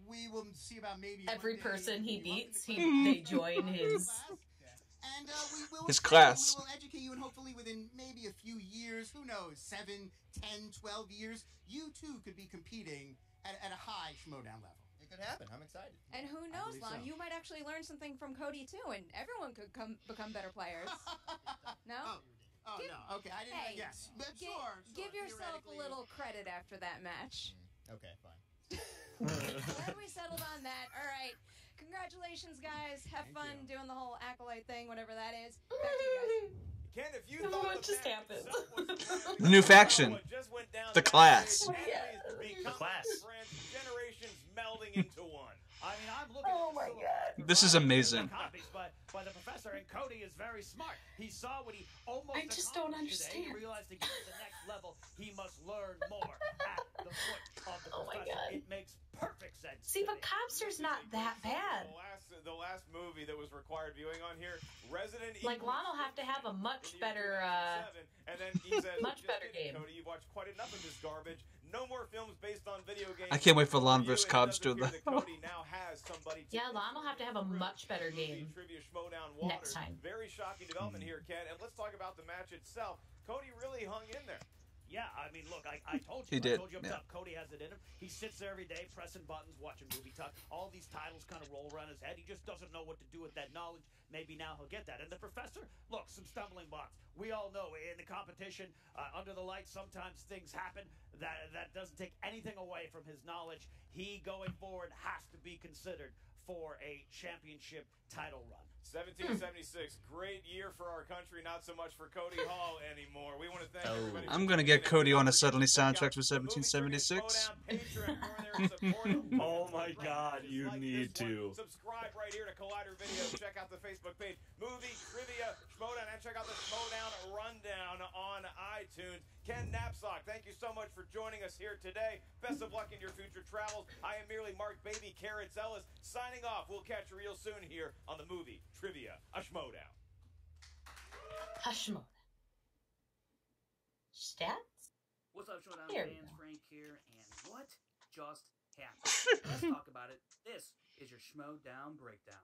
We will see about maybe Every one day person he maybe up in beats, the they class. join his. And we will His train class. you, we will educate you, and hopefully within maybe a few years, who knows, 7, 10, 12 years, you too could be competing at a high Schmoedown level. It could happen. I'm excited. And who knows, believe Lon, so. you might actually learn something from Cody too, and everyone could become better players. No? Oh, Oh, no. Okay, I didn't. Hey, Yes. Sure. Give yourself a theoretically. little credit after that match. Okay, fine. Glad we settled on that. All right. Congratulations, guys. Have fun doing the whole acolyte thing, whatever that is. Back to you guys. Ken, if you What thought just the match happened? itself was The new faction. what just went down The class. backstage, Oh, enemies yeah. becoming Class. friends, generations melding into one. I mean, I'm looking Oh at my God. This is amazing. Copies by the professor, and Cody is very smart. He saw what he almost I just don't accomplished today. He understand. realized to get to the next level, he must learn more at the foot of the Oh my professor. God. It makes perfect sense. See, to but me. Cobster's not that bad. The last movie that was required viewing on here, Resident Like, Evil. Lon will have to have a much in the year better, 2007, and then he says, much "Just better kidding, game." Cody, you've watched quite enough of this garbage. No more films based on video games. I can't wait for Lon You, versus it does Cobster, appear though. that Cody now has somebody to Yeah, Lon will have to have a much better game Trivia Schmoedown next Waters. time. Very shocking development here, Ken. And let's talk about the match itself. Cody really hung in there. Yeah, I mean, look, I told He you. did, I told you up yeah. top, Cody has it in him. He sits there every day pressing buttons, watching movie talk. All these titles kind of roll around his head. He just doesn't know what to do with that knowledge. Maybe now he'll get that. And the professor, look, some stumbling blocks. We all know in the competition, under the lights, sometimes things happen. That doesn't take anything away from his knowledge. He, going forward, has to be considered for a championship title run. 1776, great year for our country, not so much for Cody Hall anymore. We want to thank everybody. I'm gonna get Cody on a Suddenly soundtrack for 1776. Oh my God, you need to. Subscribe right here to Collider Video. Check out the Facebook page, Movie Trivia Schmoedown, and check out the Schmoedown Rundown on iTunes. Ken Knapsack, thank you so much for joining us here today. Best of luck in your future travels. I am merely Mark Baby Carrots Ellis signing off. We'll catch you real soon here on the Movie Trivia Schmoedown. Hushmo. Stats? What's up, Showdown There we fans? go. Frank here, and what just happened? Let's talk about it. This is your Schmoedown breakdown.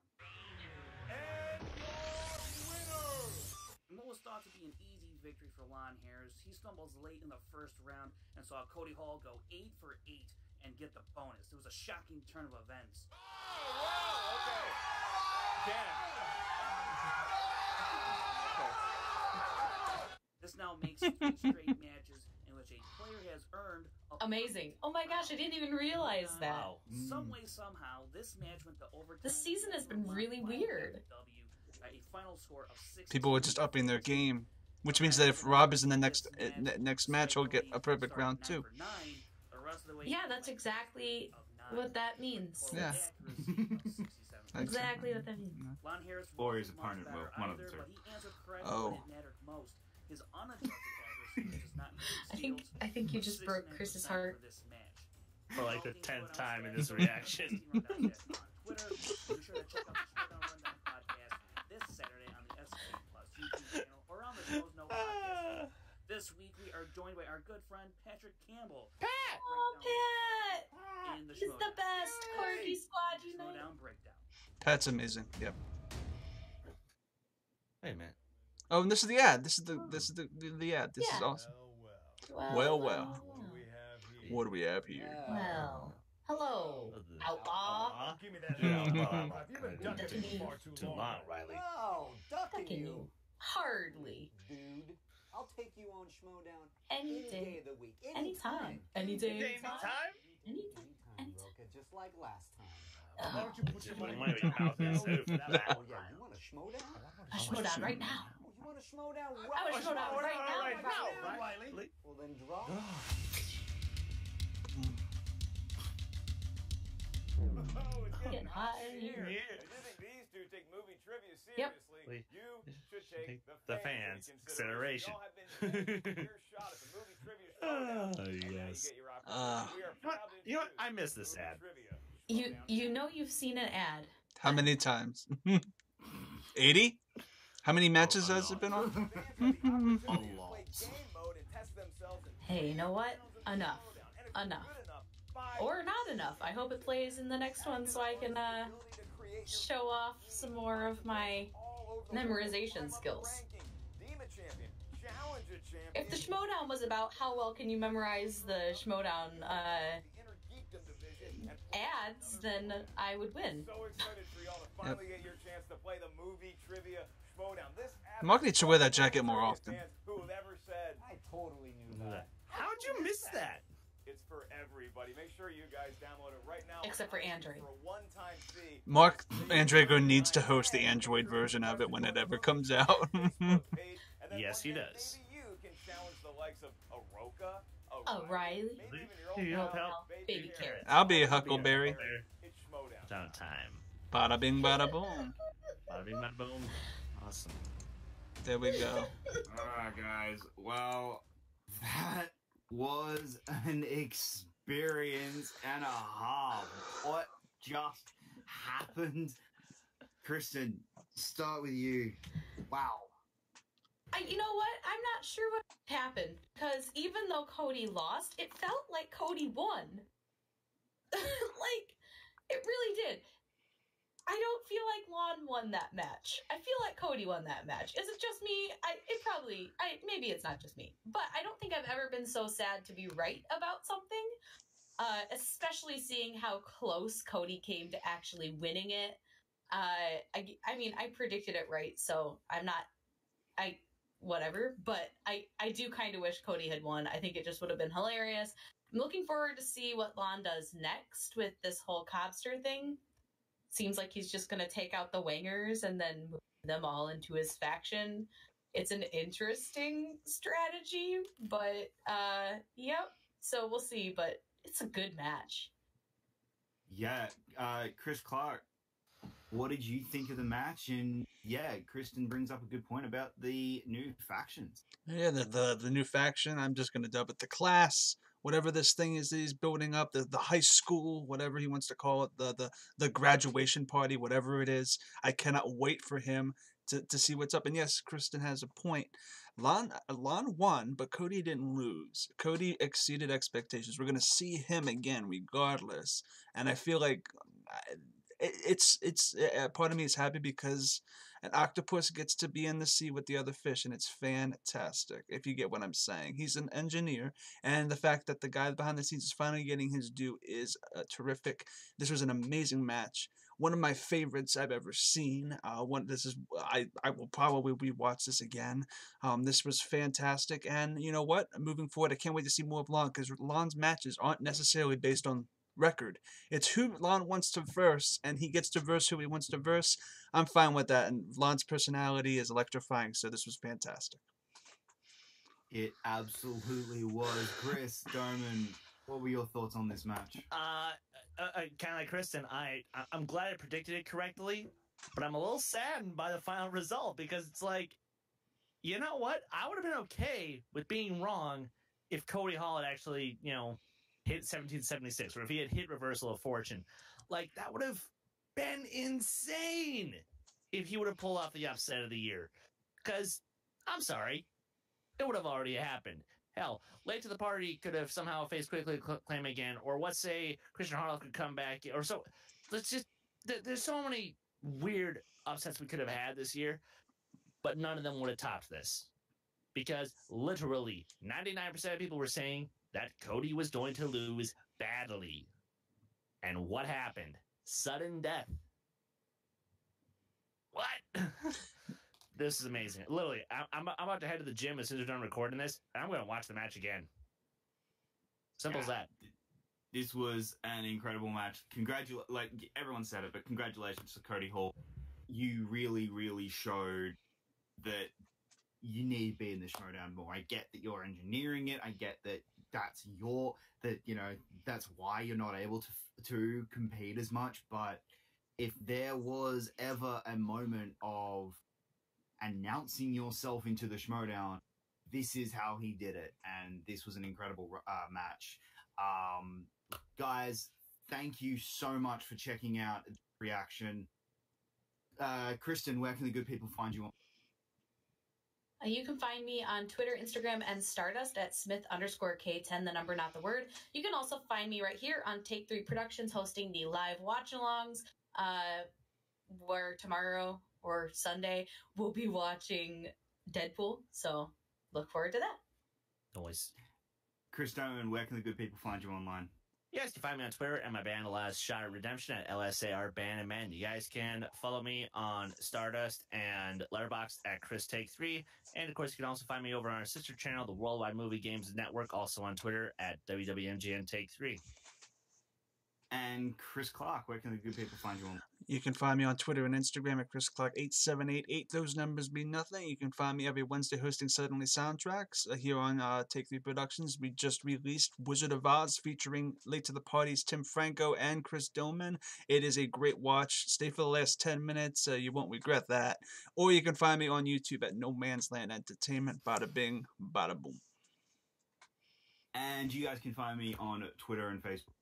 And your winner! In what was thought to be an easy victory for Lon Harris, he stumbles late in the first round and saw Cody Hall go 8 for 8 and get the bonus. It was a shocking turn of events. Oh, wow, okay. Ken. This now makes 3 straight matches in which a player has earned a Amazing. Oh my gosh, I didn't even realize that. Wow. Some way, somehow, this match went to overtime. This season has been Lon really finally weird. got the W, a final score of 6. People are just upping their game, which means that if Rob is in the next match, he'll get a perfect round too. Yeah, that's exactly what that means. Yeah. Exactly what that means. Lon Harris Or wasn't his much opponent, better one of the either, two. but he answered correctly Oh. when it mattered most. His unadjusted accuracy does not include I think you just broke Chris's heart. for this match. For like the 10th time in this reaction. On Twitter, be sure to check out the Schmoedown Rundown podcast this Saturday on the SK Plus YouTube channel or on the Joe's No podcast. This week we are joined by our good friend Patrick Campbell. Oh, Pat! In the He's the best Corgi Squad unite. Schmoedown breakdown. Pat's amazing. Yep. Wait a minute. Oh, and this is the ad. This is the ad. This is Yeah. awesome. Well. What do we have here? Well. Hello, outlaw. Give me that. Yeah, You've been ducking Ducking me you. far too Too long. long, Riley. Oh, ducking Ducking you, you. Hardly. dude. I'll take you on Schmoedown Any day day. of the week, Anytime. Any day. Anytime. Anytime, Anytime. Roka, just like last time. Why don't you put your money Money where your mouth is, too. Oh yeah, you want a Schmoedown? A Schmoedown right now. Oh, you want a Schmoedown I right want a Schmoedown right now. Riley. Well then draw. Oh, it's Getting hot in here. If you think these two take movie trivia Yep. seriously, you should take The the fans' fans' consideration. Y'all have been given your shot at the movie trivia Schmoedown, Oh, and now you yes. get your opportunity. We are proud to You know what? introduce I miss this Movie ad. Trivia You know you've seen an ad. How many times? 80? How many matches has it been on? Fans have the opportunity to play game mode and test themselves in Hey, you know what? Enough. Schmoedown. And if you're Enough. good enough, 5 Or not enough. I hope it plays in the next one so I can show off some more of my memorization skills. If the Schmoedown was about how well can you memorize the Schmoedown ads, then I would win. So excited for y'all to finally get your chance to play the movie trivia Schmoedown. This Mark needs to wear that jacket more often. fans who have ever said, I totally knew that. How'd you miss that? it's for everybody. Make sure you guys download it right now. Except for Android. For a one-time fee. Mark Andrego needs to host the Android version of it when it ever comes out. Yes, he does. Maybe you can challenge the likes of Aroka, O'Reilly. maybe even your old pal, Baby Carrot. I'll be a Huckleberry. It's Schmoedown. Down time. Bada bing, bada boom. Bada bing, bada boom. Awesome. There we go. Alright, guys. Well, that was an experience and a half. What just happened? Kristen, start with you. Wow. You know what? I'm not sure what happened, because even though Cody lost, it felt like Cody won. Like, it really did. I don't feel like Lon won that match. I feel like Cody won that match. Is it just me? Maybe it's not just me, but I don't think I've ever been so sad to be right about something, especially seeing how close Cody came to actually winning it. I mean, I predicted it right, so whatever, but I do kind of wish Cody had won. I think it just would have been hilarious. I'm looking forward to see what Lon does next with this whole Cobster thing. Seems like he's just going to take out the Wangers and then move them all into his faction. It's an interesting strategy, but yep. So we'll see, but it's a good match. Yeah, Chris Clark, what did you think of the match? And yeah, Kristen brings up a good point about the new factions. Yeah, the new faction. I'm just gonna dub it the class. Whatever this thing is that he's building up, the high school, whatever he wants to call it, the graduation party, whatever it is. I cannot wait for him to see what's up. And yes, Kristen has a point. Lon won, but Cody didn't lose. Cody exceeded expectations. We're gonna see him again regardless. And I feel like it's part of me is happy because an octopus gets to be in the sea with the other fish, and it's fantastic, if you get what I'm saying. He's an engineer, and the fact that the guy behind the scenes is finally getting his due is terrific. This was an amazing match. One of my favorites I've ever seen. I will probably rewatch this again. This was fantastic, and you know what? Moving forward, I can't wait to see more of Lon, because Lon's matches aren't necessarily based on record. It's who Lon wants to verse, and he gets to verse who he wants to verse. I'm fine with that, and Lon's personality is electrifying, so this was fantastic. It absolutely was. Chris, Doman, what were your thoughts on this match? Kind of like Kristen, I'm glad I predicted it correctly, but I'm a little saddened by the final result, because it's like, you know what? I would have been okay with being wrong if Cody Hall had actually, hit 1776, or if he had hit Reversal of Fortune. Like, that would have been insane if he would have pulled off the upset of the year. Because, I'm sorry, it would have already happened. Hell, Late to the Party could have somehow faced Quickly Claim again, or what say Christian Harloff could come back, or so. There's so many weird upsets we could have had this year, but none of them would have topped this. Because literally, 99% of people were saying that Cody was going to lose badly. And what happened? Sudden death. What? This is amazing. Literally, I'm about to head to the gym as soon as we're done recording this, and I'm going to watch the match again. Simple as that. This was an incredible match. Like everyone said it, but congratulations to Cody Hall. You really, really showed that you need to be in the Schmoedown more. I get that you're engineering it. I get that that's why you're not able to compete as much. But if there was ever a moment of announcing yourself into the Schmoedown, this is how he did it, and this was an incredible match. Guys, thank you so much for checking out the reaction. Kristen, where can the good people find you on? You can find me on Twitter, Instagram, and Stardust at Smith_K10, the number, not the word. You can also find me right here on Take 3 Productions, hosting the live watch-alongs, where tomorrow or Sunday we'll be watching Deadpool. So look forward to that. Always. Chris Doman, where can the good people find you online? You guys can find me on Twitter and my band Last Shot at Redemption at LSAR Band and Man. You guys can follow me on Stardust and Letterboxd at Chris Take 3. And of course, you can also find me over on our sister channel, the Worldwide Movie Games Network, also on Twitter at WWMGN Take 3. And Chris Clark, where can the good people find you on? You can find me on Twitter and Instagram at ChrisClark8788. Those numbers mean nothing. You can find me every Wednesday hosting Suddenly Soundtracks here on Take 3 Productions. We just released Wizard of Oz featuring Late to the Party's Tim Franco and Chris Dillman. It is a great watch. Stay for the last 10 minutes. You won't regret that. Or you can find me on YouTube at No Man's Land Entertainment. Bada bing, bada boom. And you guys can find me on Twitter and Facebook,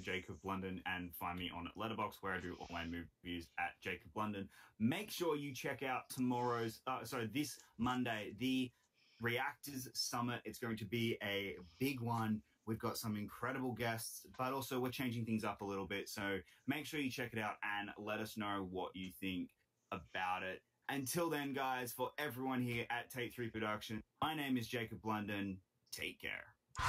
Jacob London, and find me on Letterboxd, where I do all my movie reviews at Jacob London. Make sure you check out this Monday, the Reactors Summit. It's going to be a big one. We've got some incredible guests, but also we're changing things up a little bit. So make sure you check it out and let us know what you think about it. Until then, guys, for everyone here at Take 3 Production, my name is Jacob London. Take care. Oh,